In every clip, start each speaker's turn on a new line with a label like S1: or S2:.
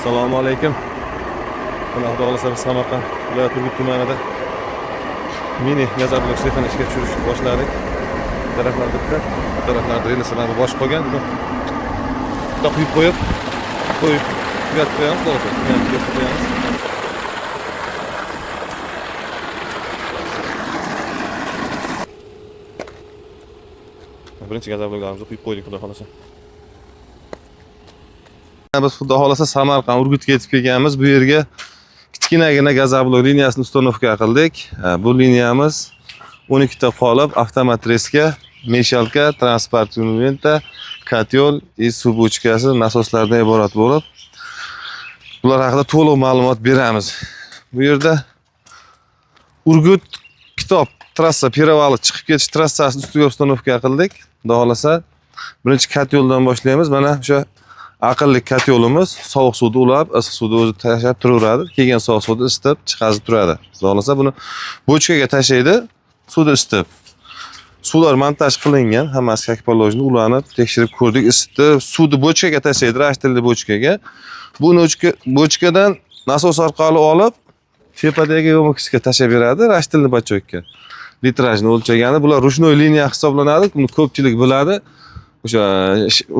S1: Assalomu alaykum. Xudo xolasa biz Samarqand viloyat Urgut tumanida mini gazoblik sexini ishga tushirishni boshladik. Taraflar bitta, taraflarda relsilar bosh qolgan. Buni qo'yib qo'yib tugatib qo'yamiz, to'g'ri. Yani tugatib qo'yamiz. Birinchi gazobliklarimizni qo'yib qo'ydik, xudo xolasa. Biz xudo xolasa Samarqand Urgutga yetib kelganmiz. Bu yerga kichkinagina gazoblik liniyasini ustanovka qildik. Bu liniyamiz 12 ta qolip, avtomat reska, meshalka, transport unita, kotyol, suv bochkasi, nasoslardan iborat bo'lib, bular haqida to'liq ma'lumot beramiz. Bu yerda Urgut kitob trassa Pirovali chiqib ketish trassasini ustiga ustanovka qildik. Xudo xolasa birinchi kotyoldan boshlaymiz. Mana o'sha aqlli kotyolimiz sovuq suvni ulab, issiq suvni o'zi tashlab turaveradi. Kelgan sovuq suvni isitib, chiqazib turadi. Xudo xolasa buni bochkaga tashlaydi, suvni isitib. Suvlar montaj qilingan, hammasi как положено ulanib, tekshirib ko'rdik, isitib, suvni bochkaga tashlaydi, rashtilli bochkaga. Buni bochkadan nasos orqali olib, tepadagi yo'mikisga tashlab beradi, rashtilli bachokka. Litrajni o'lchagani, bular ruchnoy liniya hisoblanadi. Buni ko'pchilik biladi. O'sha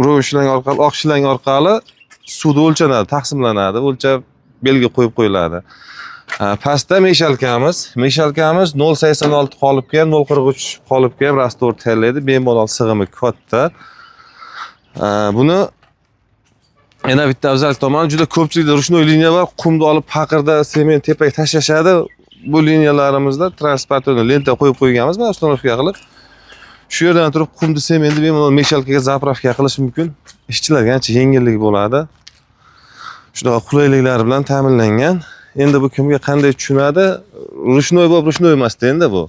S1: ro'shlang orqali, oq shlang orqali suvni o'lchanadi, taqsimlanadi, o'lchab belgi qo'yib qo'yiladi. Pastda meshalkamiz 0.86 qolipga, 0.43 qolipga rastor tayyorlaydi. Bemalol sig'imi katta. Buni yana bitta afzal tomoni, juda ko'pchilikda ruchnoy liniya bor, qumni olib paqirda sement tepaga tashlashadi. Bu liniyalarimizda transportni lenta qo'yib qo'yganmiz, mana ustanovka qilib. Shu yerdan turib qumni sementni bemalol meshalkaga zapravka qilish mumkin. Ishchilarga ancha yengillik bo'ladi. Shunaqa qulayliklar bilan ta'minlangan. Endi bu kimga qanday tushunadi? Ruchnoy bo'lib, ruchnoy emas endi bu.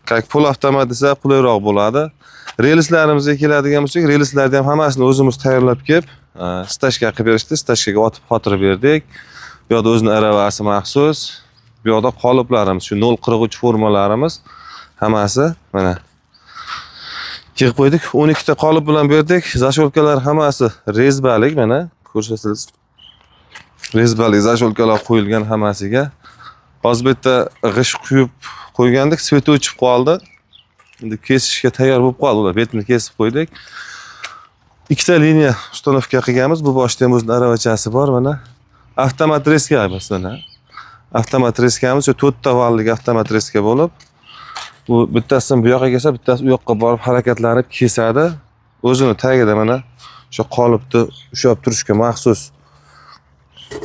S1: Как pol avtomat desa qulayroq bo'ladi. Relslarimizga keladigan bo'lsak, relslarni ham hammasini o'zimiz tayyorlab kelib, stashka qilib berishdi. Stashkaga otib xotirib berdik. Bu yoqda o'zining aravasi maxsus. Bu yoqda qoliplarimiz, shu 0.43 formalarimiz hammasi mana yig'ib qo'ydik. 12 ta qolip bilan berdik. Zasholkalar hammasi rezbalik, mana ko'rsangiz. Rezbalik zasholkalar qo'yilgan hammasiga. Hozir bitta g'ish quyib qo'ygandik, svet o'chib qoldi. Endi kesishga tayyor bo'lib qoldi. Ular betini kesib qo'ydik. Ikkita liniya ustanovka qilganmiz. Bu boshda ham o'zining aravachasi bor, mana. Avtomat reska mana. Avtomat reskamiz 4 ta vallik avtomat reska bo'lib, bu bittasini bu yoqqa kelsa, bittasi u yoqqa borib harakatlanib kesadi. O'zini tagida mana o'sha qolipni ushlab turishga maxsus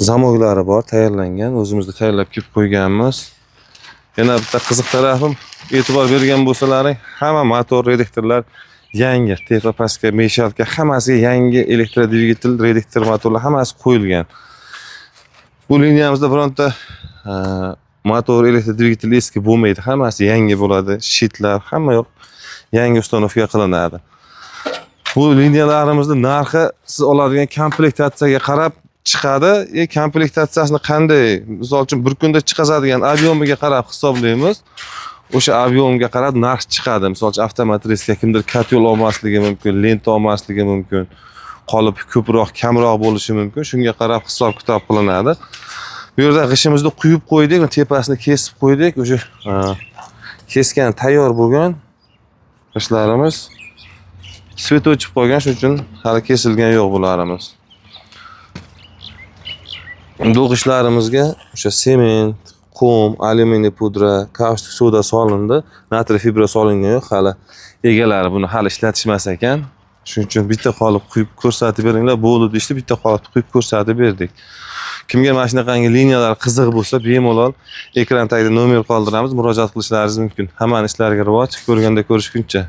S1: zamoglari bor, tayyorlangan. O'zimizda tayyorlab kelib qo'yganmiz. Yana bitta qiziq tarafim, e'tibor bergan bo'lsalaring, hamma motor reduktorlar yangi, tepa pastga, meshalka hammasiga yangi elektrodvigatel, reduktor motorlar hammasi qo'yilgan. Bu liniyamizda bironta motor elektrodvigatel eski bo'lmaydi, hammasi yangi bo'ladi. Shitlar hamma yoq yangi ustanovka qilinadi. Bu liniyalarimizni narxi siz oladigan komplektatsiyaga qarab chiqadi. Komplektatsiyasini qanday, misol uchun bir kunda chiqazadigan ob'yomiga qarab hisoblaymiz. O'sha ob'yomga qarab narx chiqadi. Misol uchun avtomat reska kimdir kotyol olmasligi mumkin, lenta olmasligi mumkin, qolip ko'proq, kamroq bo'lishi mumkin. Shunga qarab hisob-kitob qilinadi. Bu yerda g'ishimizni quyib qo'ydik, tepasini kesib qo'ydik. O'sha kesgan tayyor bo'lgan g'ishlarimiz svet o'chib qolgan, shuning uchun hali kesilgan yo'q bularimiz. Bu g'ishlarimizga o'sha sement, qum, alyuminiy pudra, kaustik soda solindi. Natriy fibra solingan yo'q, hali egalari buni hali ishlatishmas ekan. Shuning uchun bitta qolip quyib ko'rsatib beringlar, bo'ldi deydi, bitta qolip quyib ko'rsatib berdik. Kimga mana shunaqangi liniyalar qiziq bo'lsa, bemalol ekran tagida nomer qoldiramiz, murojaat qilishlaringiz mumkin. Hammaning ishlariga rivoj, ko'rganda ko'rishguncha.